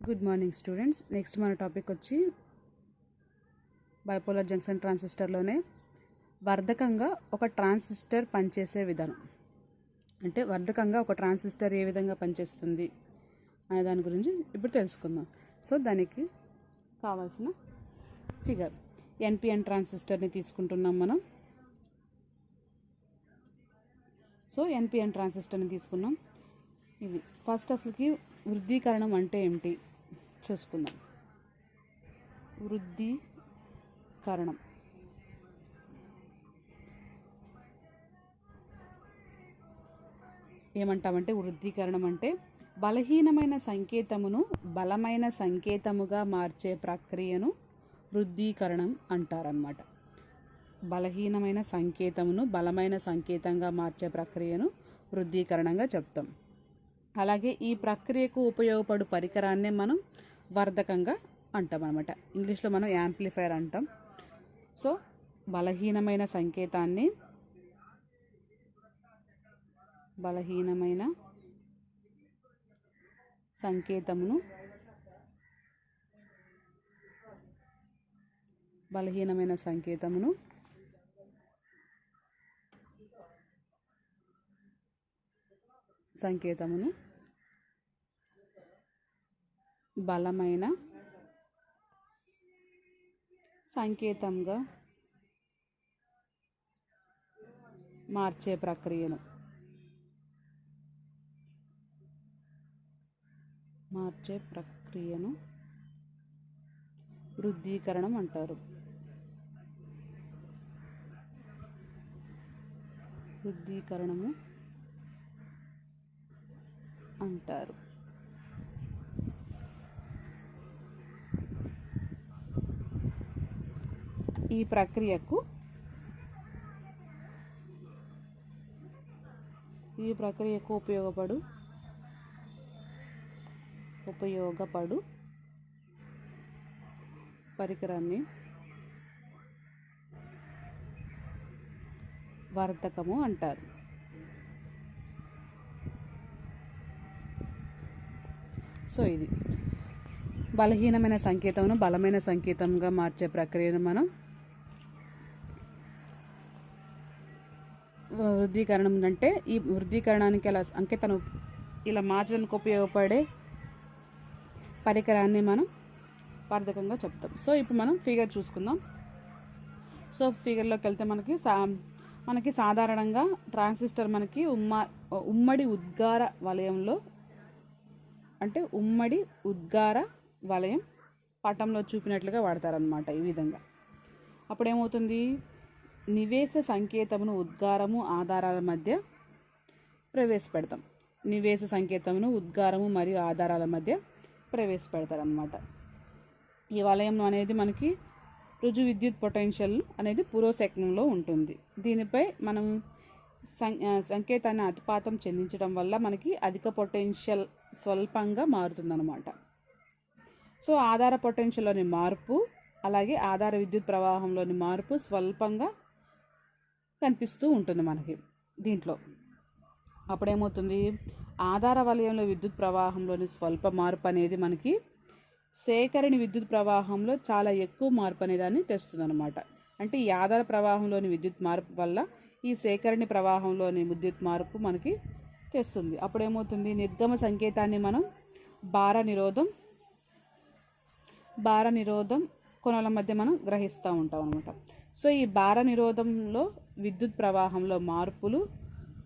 Good morning students. Next మన topic వచ్చి bipolar junction ట్రాన్సిస్టర్లోనే వర్ధకంగా ఒక ట్రాన్సిస్టర్ పనిచేసే విధానం. అంటే వర్ధకంగా ఒక ట్రాన్సిస్టర్ ఏ విధంగా పనిచేస్తుంది అనే దాని గురించి ఇప్పుడు తెలుసుకుందాం. సో దానికి కావాల్సిన ఫిగర్ ఎన్పిఎన్ ట్రాన్సిస్టర్ని తీసుకుంటున్నాం మనం. సో ఎన్పిఎన్ ట్రాన్సిస్టర్ని తీసుకున్నాం. ఇది ఫస్ట్ అసలుకి వృద్ధీకరణం అంటే ఏమిటి చూసుకుందాం. వృద్ధీకరణం ఏమంటామంటే, వృద్ధీకరణం అంటే బలహీనమైన సంకేతమును బలమైన సంకేతముగా మార్చే ప్రక్రియను వృద్ధీకరణం అంటారన్నమాట. బలహీనమైన సంకేతమును బలమైన సంకేతంగా మార్చే ప్రక్రియను వృద్ధీకరణంగా చెప్తాం. అలాగే ఈ ప్రక్రియకు ఉపయోగపడు పరికరాన్నే మనం వర్ధకంగా అంటాం అన్నమాట. ఇంగ్లీష్లో మనం యాంప్లిఫైయర్ అంటాం. సో బలహీనమైన సంకేతమును బలమైన సంకేతంగా మార్చే ప్రక్రియను వృద్ధీకరణం అంటారు. ఈ ప్రక్రియకు ఉపయోగపడు పరికరాన్ని వర్ధకము అంటారు. సో ఇది బలహీనమైన సంకేతమును బలమైన సంకేతంగా మార్చే ప్రక్రియను మనం వృద్ధీకరణం అంటే, ఈ వృద్ధీకరణానికి అలా సంకేతాన్ని ఇలా మార్చడానికి ఉపయోగపడే పరికరాన్ని మనం వర్ధకంగా చెప్తాం. సో ఇప్పుడు మనం ఫిగర్ చూసుకుందాం. సో ఫిగర్లోకి వెళ్తే మనకి సాధారణంగా ట్రాన్సిస్టర్ మనకి ఉమ్మడి ఉద్గార వలయంలో, అంటే ఉమ్మడి ఉద్గార వలయం పటంలో చూపినట్లుగా వాడతారనమాట. ఈ విధంగా అప్పుడు ఏమవుతుంది, నివేశ సంకేతమును ఉద్గారము ఆధారాల మధ్య ప్రవేశపెడతాం. నివేశ సంకేతమును ఉద్గారము మరియు ఆధారాల మధ్య ప్రవేశపెడతారనమాట. ఈ వలయం అనేది మనకి రుజు విద్యుత్ పొటెన్షియల్ అనేది పురోశకంలో ఉంటుంది. దీనిపై మనం సంకేతాన్ని అతిపాతం చెందించడం వల్ల మనకి అధిక పొటెన్షియల్ స్వల్పంగా మారుతుందన్నమాట. సో ఆధార పొటెన్షియల్లోని మార్పు అలాగే ఆధార విద్యుత్ ప్రవాహంలోని మార్పు స్వల్పంగా కనిపిస్తూ ఉంటుంది మనకి దీంట్లో. అప్పుడేమవుతుంది, ఆధార వలయంలో విద్యుత్ ప్రవాహంలోని స్వల్ప మార్పు అనేది మనకి సేకరణి విద్యుత్ ప్రవాహంలో చాలా ఎక్కువ మార్పు అనేదాన్ని తెస్తుంది అనమాట. అంటే ఈ ఆధార ప్రవాహంలోని విద్యుత్ మార్పు వల్ల ఈ సేకరణి ప్రవాహంలోని విద్యుత్ మార్పు మనకి తెస్తుంది. అప్పుడేమవుతుంది, నిర్గమ సంకేతాన్ని మనం భార నిరోధం కొనల మధ్య మనం గ్రహిస్తూ ఉంటాం అనమాట. సో ఈ భార నిరోధంలో విద్యుత్ ప్రవాహంలో మార్పులు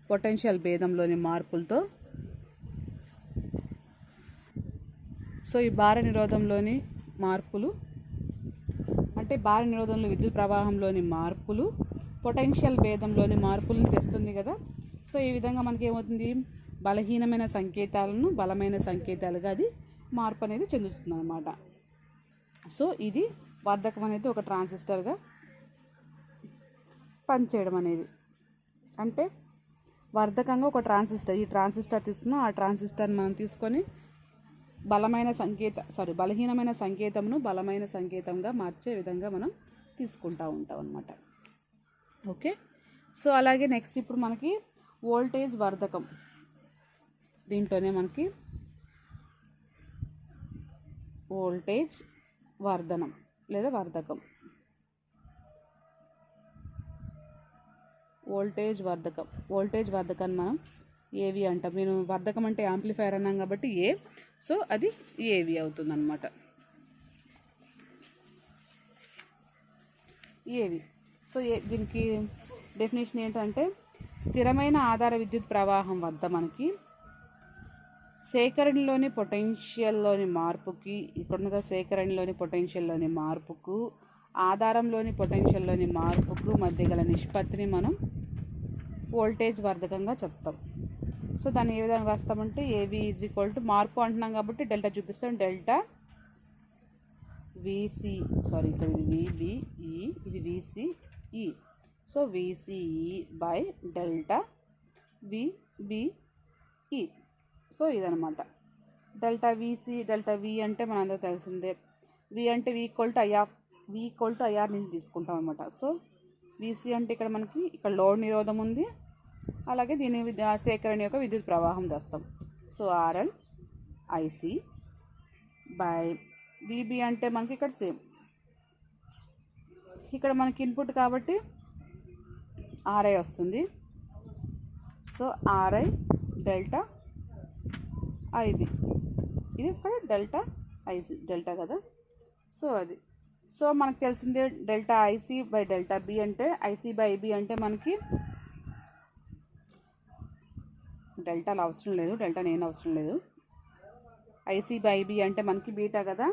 పొటెన్షియల్ భేదంలోని మార్పులతో, సో ఈ భార నిరోధంలోని మార్పులు అంటే భార నిరోధంలో విద్యుత్ ప్రవాహంలోని మార్పులు పొటెన్షియల్ భేదంలోని మార్పులను తెస్తుంది కదా. సో ఈ విధంగా మనకి ఏమవుతుంది, బలహీనమైన సంకేతాలను బలమైన సంకేతాలుగా అది మార్పు అనేది చెందుతుంది అన్నమాట. సో ఇది వర్ధకం అనేది ఒక ట్రాన్సిస్టర్గా పనిచేయడం అనేది. అంటే వర్ధకంగా ఒక ఈ ట్రాన్సిస్టర్ తీసుకున్నాం. ఆ ట్రాన్సిస్టర్ని మనం తీసుకొని బలహీనమైన సంకేతంను బలమైన సంకేతంగా మార్చే విధంగా మనం తీసుకుంటూ ఉంటాం అన్నమాట. ఓకే. సో అలాగే నెక్స్ట్ ఇప్పుడు మనకి వోల్టేజ్ వర్ధకం, దీంట్లోనే మనకి వోల్టేజ్ వర్ధనం లేదా వర్ధకం. వోల్టేజ్ వర్ధకాన్ని మనం ఏవి అంటాం. నేను వర్ధకం అంటే యాంప్లిఫైయర్ అన్నాం కాబట్టి ఏ, సో అది ఏవి అవుతుంది అనమాట. ఏవి. సో దీనికి డెఫినేషన్ ఏంటంటే స్థిరమైన ఆధార విద్యుత్ ప్రవాహం వద్ద మనకి సేకరణలోని పొటెన్షియల్లోని మార్పుకి, ఇక్కడున్నగా సేకరణలోని పొటెన్షియల్లోని మార్పుకు ఆధారంలోని పొటెన్షియల్లోని మార్పుకు మధ్య గల నిష్పత్తిని మనం వోల్టేజ్ వర్ధకంగా చెప్తాం. సో దాన్ని ఏ విధంగా రాస్తామంటే ఏవి ఈజ్ ఈక్వల్ టు మార్పు అంటున్నాం కాబట్టి డెల్టా చూపిస్తాం. డెల్టా విసి, సారీ ఇక్కడ ఇది విబిఈ, ఇది VCE. So VCE by delta VBE. So ఇదనమాట డెల్టా విసి. డెల్టా వి అంటే మనందరూ తెలిసిందే, వి అంటే వి ఈక్వల్ టు ఐఆర్ నుంచి తీసుకుంటాం అనమాట. సో విసి అంటే ఇక్కడ మనకి ఇక్కడ లోడ్ నిరోధం ఉంది, అలాగే దీని సేకరణ యొక్క విద్యుత్ ప్రవాహం రాస్తాం. So RL IC by VB అంటే మనకి ఇక్కడ సేమ్, ఇక్కడ మనకి ఇన్పుట్ కాబట్టి ఆర్ఐ వస్తుంది. సో ఆర్ఐ డెల్టా ఐబి, ఇది ఇక్కడ డెల్టా ఐసి, డెల్టా కదా. సో అది, సో మనకు తెలిసిందే delta IC by delta B అంటే ఐసి బై ఐబి అంటే మనకి డెల్టాలు అవసరం లేదు, డెల్టా నేను అవసరం లేదు. ఐసి బై ఐబి అంటే మనకి బీటా కదా.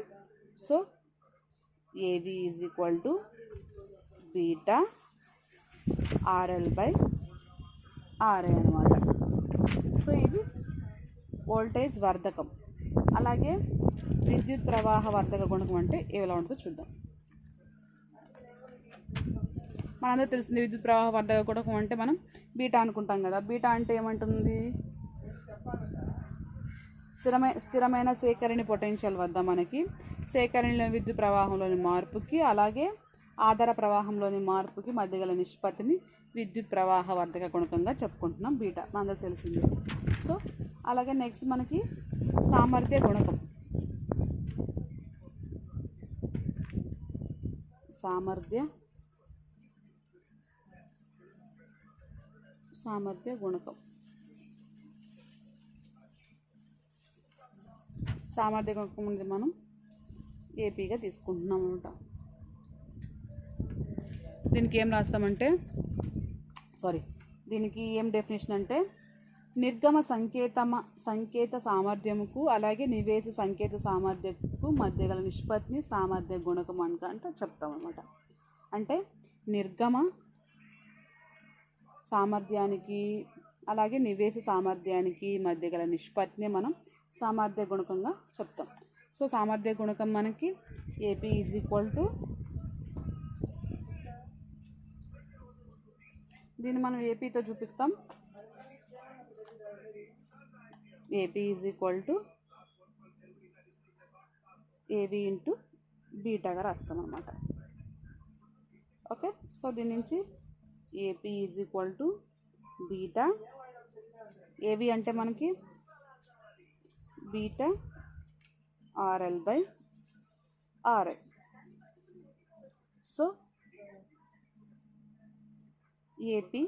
So AV is equal to beta RL by RI అనమాట. సో ఇది వోల్టేజ్ వర్ధకం. అలాగే విద్యుత్ ప్రవాహ వర్ధక గుణకం అంటే ఎలా ఉంటుందో చూద్దాం. మనందరూ తెలిసింది విద్యుత్ ప్రవాహ వర్ధక గుణకం అంటే మనం బీటా అనుకుంటాం కదా. బీటా అంటే ఏమంటుంది, స్థిరమైన సేకరణ పొటెన్షియల్ వద్ద మనకి సేకరణలో విద్యుత్ ప్రవాహంలోని మార్పుకి అలాగే ఆధార ప్రవాహంలోని మార్పుకి మధ్య గల నిష్పత్తిని విద్యుత్ ప్రవాహ వర్ధక గుణకంగా చెప్పుకుంటున్నాం. బీటా మనందరూ తెలిసింది. సో అలాగే నెక్స్ట్ మనకి సామర్థ్య గుణకం. సామర్థ్య గుణకం. సామర్థ్య గుణకం అనేది మనం ఏపీగా తీసుకుంటున్నాం అనమాట. దీనికి ఏం రాస్తామంటే, దీనికి ఏం డెఫినేషన్ అంటే నిర్గమ సంకేత సామర్థ్యముకు అలాగే నివేశ సంకేత సామర్థ్యకు మధ్య గల నిష్పత్తిని సామర్థ్య గుణకం అంటే చెప్తాం అనమాట. అంటే నిర్గమ సామర్థ్యానికి అలాగే నివేశ సామర్థ్యానికి మధ్య గల నిష్పత్తిని మనం సామర్థ్య గుణకంగా చెప్తాం. సో సామర్థ్య గుణకం మనకి ఏపీ ఈజ్ ఈక్వల్ టు, దీన్ని మనం ఏపీతో చూపిస్తాం. AP is equal to AV into బీటాగా రాస్తాం అన్నమాట. ఓకే, సో దీని నుంచి AP is equal to beta, AV అంటే మనకి beta RL by RI. So AP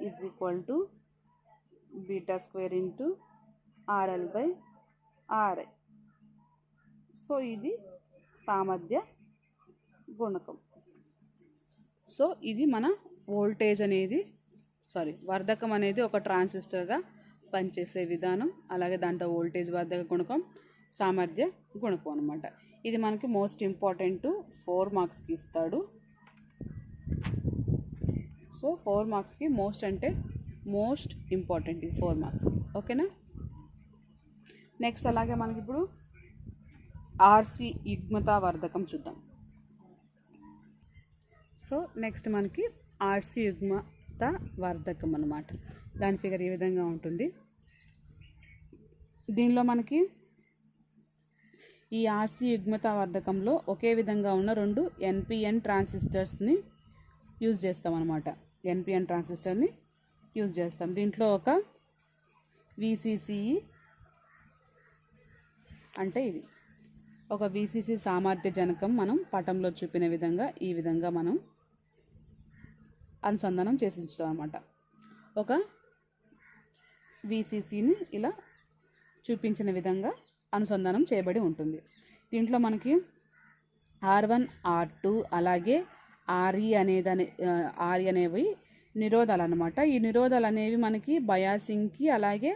is equal to beta square into RL by RI. So ఇది సామర్థ్య గుణకం. సో ఇది మన వోల్టేజ్ అనేది వర్ధకం అనేది ఒక ట్రాన్సిస్టర్గా పనిచేసే విధానం, అలాగే దాంట్లో వోల్టేజ్ వర్ధక గుణకం, సామర్థ్య గుణకం అనమాట. ఇది మనకి మోస్ట్ ఇంపార్టెంట్ 4 మార్క్స్కి ఇస్తాడు. సో 4 మార్క్స్కి మోస్ట్ అంటే మోస్ట్ ఇంపార్టెంట్ ఇది 4 మార్క్స్కి. ఓకేనా. నెక్స్ట్ అలాగే మనకి ఇప్పుడు ఆర్సి యుగ్మతా వర్ధకం చూద్దాం. సో నెక్స్ట్ మనకి ఆర్సి యుగ్మత వర్ధకం అన్నమాట. దాని ఫిగర్ ఈ విధంగా ఉంటుంది. దీనిలో మనకి ఈ ఆర్సి యుగ్మత వర్ధకంలో ఒకే విధంగా ఉన్న 2 ఎన్పిఎన్ ట్రాన్సిస్టర్స్ని యూజ్ చేస్తాం అన్నమాట. ఎన్పిఎన్ ట్రాన్సిస్టర్ని యూజ్ చేస్తాం. దీంట్లో ఒక విసిసిఈ అంటే ఇది ఒక VCC సామర్థ్య జనకం మనం పటంలో చూపిన విధంగా ఈ విధంగా మనం అనుసంధానం చేసి ఉంచుతాం అన్నమాట. ఒక VCCని ఇలా చూపించిన విధంగా అనుసంధానం చేయబడి ఉంటుంది. దీంట్లో మనకి R1 R2 అలాగే RE అనేవి నిరోధాలు అన్నమాట. ఈ నిరోధాలు అనేవి మనకి బయాసింగ్కి అలాగే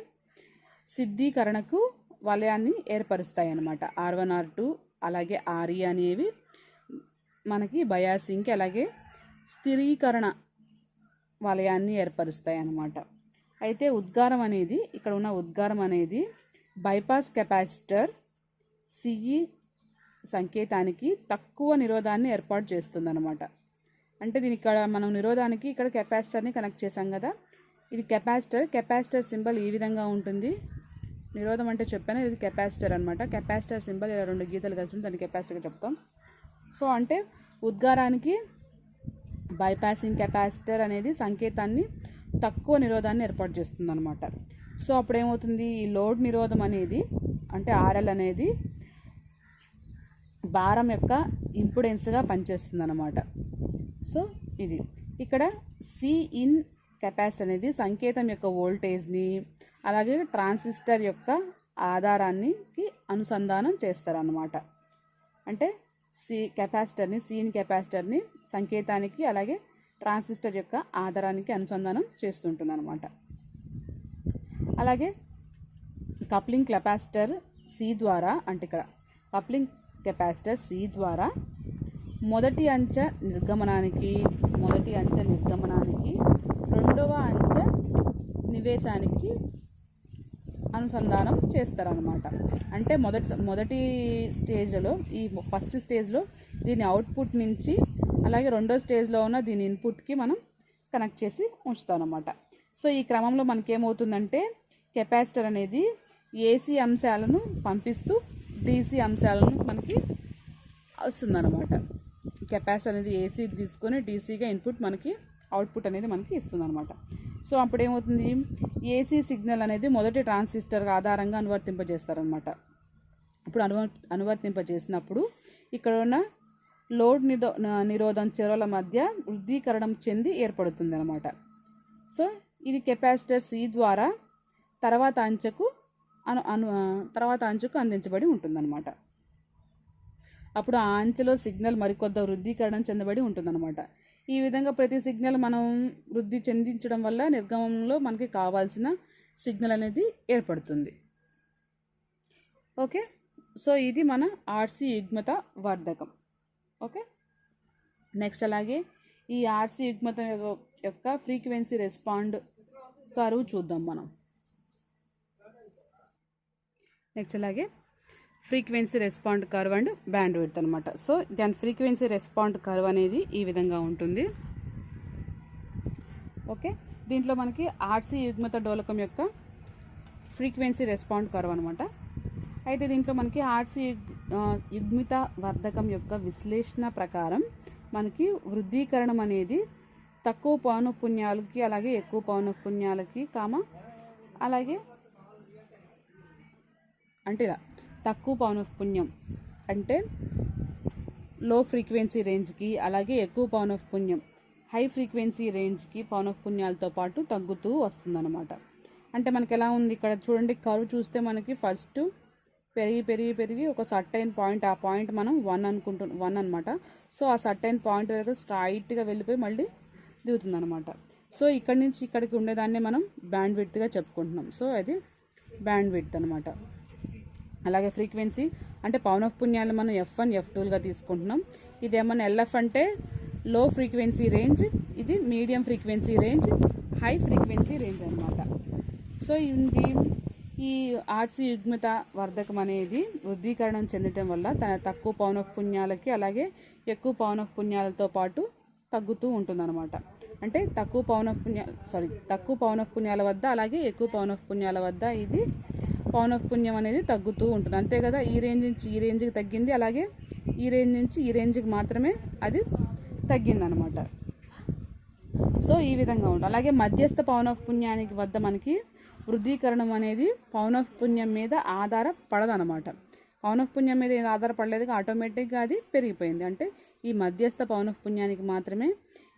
సిద్ధీకరణకు వలయాన్ని ఏర్పరుస్తాయి అన్నమాట. R1 R2 అలాగే RE అనేవి మనకి బయాసింగ్కి అలాగే స్థిరీకరణ వలయాన్ని ఏర్పరుస్తాయి అన్నమాట. అయితే ఉద్గారం అనేది ఇక్కడ ఉన్న ఉద్గారం అనేది బైపాస్ కెపాసిటర్ CE సంకేతానికి తక్కువ నిరోధాన్ని ఏర్పాటు చేస్తుంది అన్నమాట. అంటే దీని ఇక్కడ మనం నిరోధానికి ఇక్కడ కెపాసిటర్ని కనెక్ట్ చేసాం కదా, ఇది కెపాసిటర్ సింబల్ ఈ విధంగా ఉంటుంది. నిరోధం అంటే చెప్పాను, ఇది కెపాసిటర్ అనమాట. కెపాసిటర్ సింబల్ ఇలా 2 గీతలు కలిసి దాన్ని కెపాసిటర్గా చెప్తాం. సో అంటే ఉద్గారానికి బైపాసింగ్ కెపాసిటర్ అనేది సంకేతాన్ని తక్కువ నిరోధాన్ని ఏర్పాటు చేస్తుంది అనమాట. సో అప్పుడు ఏమవుతుంది, ఈ లోడ్ నిరోధం అనేది అంటే RL అనేది భారం యొక్క ఇంపిడెన్స్గా పనిచేస్తుంది అనమాట. సో ఇది ఇక్కడ Cin కెపాసిటర్ అనేది సంకేతం యొక్క వోల్టేజ్ని అలాగే ట్రాన్సిస్టర్ యొక్క ఆధారానికి అనుసంధానం చేస్తారన్నమాట. అంటే Cin కెపాసిటర్ని సంకేతానికి అలాగే ట్రాన్సిస్టర్ యొక్క ఆధారానికి అనుసంధానం చేస్తుంటుంది అనమాట. అలాగే కప్లింగ్ కెపాసిటర్ C ద్వారా, అంటే ఇక్కడ కప్లింగ్ కెపాసిటర్ C ద్వారా మొదటి అంచె నిర్గమనానికి రెండవ అంచె నివేశానికి అనుసంధానం చేస్తారనమాట. అంటే మొదటి స్టేజ్లో ఈ ఫస్ట్ స్టేజ్లో దీని అవుట్పుట్ నుంచి అలాగే రెండో స్టేజ్లో ఉన్న దీని ఇన్పుట్కి మనం కనెక్ట్ చేసి ఉంచుతాం అన్నమాట. సో ఈ క్రమంలో మనకేమవుతుందంటే కెపాసిటర్ అనేది AC అంశాలను పంపిస్తూ DC అంశాలను మనకి వస్తుందన్నమాట. కెపాసిటర్ అనేది AC తీసుకొని DCగా ఇన్పుట్ మనకి అవుట్పుట్ అనేది మనకి ఇస్తుందన్నమాట. సో అప్పుడు ఏమవుతుంది, AC సిగ్నల్ అనేది మొదటి ట్రాన్సిస్టర్ ఆధారంగా అనువర్తింపజేస్తారనమాట. ఇప్పుడు అనువర్తింపజేసినప్పుడు ఇక్కడ ఉన్న లోడ్ నిరోధం చెరల మధ్య వృద్ధీకరణం చెంది ఏర్పడుతుంది అనమాట. సో ఇది కెపాసిటర్ C ద్వారా తర్వాత అంచుకు అందించబడి ఉంటుందన్నమాట. అప్పుడు ఆ అంచెలో సిగ్నల్ మరికొద్ద వృద్ధీకరణం చెందబడి ఉంటుందన్నమాట. ఈ విధంగా ప్రతి సిగ్నల్ మనం వృద్ధి చెందించడం వల్ల నిర్గమంలో మనకి కావాల్సిన సిగ్నల్ అనేది ఏర్పడుతుంది. ఓకే, సో ఇది మన RC యుగ్మత వర్ధకం. ఓకే, నెక్స్ట్ అలాగే ఈ RC యుగ్మత యొక్క ఫ్రీక్వెన్సీ రెస్పాండ్ కర్వ్ చూద్దాం మనం. నెక్స్ట్ అలాగే frequency respond curve and band width అనమాట. సో దాని ఫ్రీక్వెన్సీ రెస్పాండ్ కర్వ్ అనేది ఈ విధంగా ఉంటుంది. ఓకే, దీంట్లో మనకి RC యుగ్మత డోలకం యొక్క ఫ్రీక్వెన్సీ రెస్పాండ్ కర్వ్ అనమాట. అయితే దీంట్లో మనకి RC యుగ్మిత వర్ధకం యొక్క విశ్లేషణ ప్రకారం మనకి వృద్ధీకరణం అనేది తక్కువ పౌనఃపున్యాలకి అలాగే ఎక్కువ పౌనఃపున్యాలకి అలాగే అంటే ఇలా తక్కువ పౌనఃపున్యం అంటే లో ఫ్రీక్వెన్సీ రేంజ్కి అలాగే ఎక్కువ పౌనఃపున్యం హై ఫ్రీక్వెన్సీ రేంజ్కి పౌనఃపున్యాలతో పాటు తగ్గుతూ వస్తుందన్నమాట. అంటే మనకి ఎలా ఉంది ఇక్కడ చూడండి, కర్వ్ చూస్తే మనకి ఫస్ట్ పెరిగి ఒక సర్టైన్ పాయింట్, ఆ పాయింట్ మనం 1 అనమాట. సో ఆ సర్టైన్ పాయింట్ దగ్గర స్ట్రైట్గా వెళ్ళిపోయి మళ్ళీ దిగుతుంది అనమాట. సో ఇక్కడి నుంచి ఇక్కడికి ఉండేదాన్ని మనం బ్యాండ్ విడ్త్గా చెప్పుకుంటున్నాం. సో అది బ్యాండ్ విడ్త్ అనమాట. అలాగే ఫ్రీక్వెన్సీ అంటే పౌనఃపున్యాలు మనం F1 F2గా తీసుకుంటున్నాం. ఇది ఏమన్నా LF అంటే లో ఫ్రీక్వెన్సీ రేంజ్, ఇది medium frequency range, high frequency range అనమాట. సో ఈ RC యుగ్మిత వర్ధకం అనేది వృద్ధీకరణం చెందడం వల్ల తక్కువ పౌనఃపున్యాలకి అలాగే ఎక్కువ పౌనఃపున్యాలతో పాటు తగ్గుతూ ఉంటుందన్నమాట. అంటే తక్కువ పౌనఃపున్యాల వద్ద అలాగే ఎక్కువ పౌనఃపున్యాల వద్ద ఇది పౌనఃపున్యం అనేది తగ్గుతూ ఉంటుంది. అంతే కదా, ఈ రేంజ్ నుంచి ఈ రేంజ్కి తగ్గింది, అలాగే ఈ రేంజ్ నుంచి ఈ రేంజ్కి మాత్రమే అది తగ్గిందనమాట. సో ఈ విధంగా ఉంటుంది. అలాగే మధ్యస్థ పౌనఃపున్యానికి వద్ద మనకి వృద్ధీకరణం అనేది పౌనఃపున్యం మీద ఆధారపడదనమాట. పౌనఃపున్యం మీద ఏది ఆధారపడలేదుగా, ఆటోమేటిక్గా అది పెరిగిపోయింది. అంటే ఈ మధ్యస్థ పౌనఃపున్యానికి మాత్రమే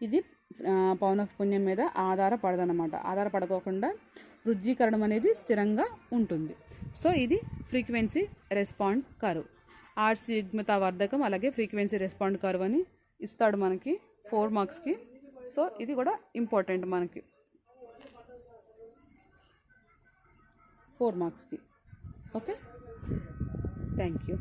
ఇది పౌనఃపున్యం మీద ఆధారపడదన్నమాట. ఆధారపడకోకుండా వృద్ధీకరణం అనేది స్థిరంగా ఉంటుంది. సో ఇది ఫ్రీక్వెన్సీ రెస్పాండ్ కర్వ్. ఆర్ సిగ్మత వర్ధకం అలాగే ఫ్రీక్వెన్సీ రెస్పాండ్ కర్వ్ అని ఇస్తాడు మనకి 4 మార్క్స్కి. సో ఇది కూడా ఇంపార్టెంట్ మనకి 4 మార్క్స్కి. Okay, thank you.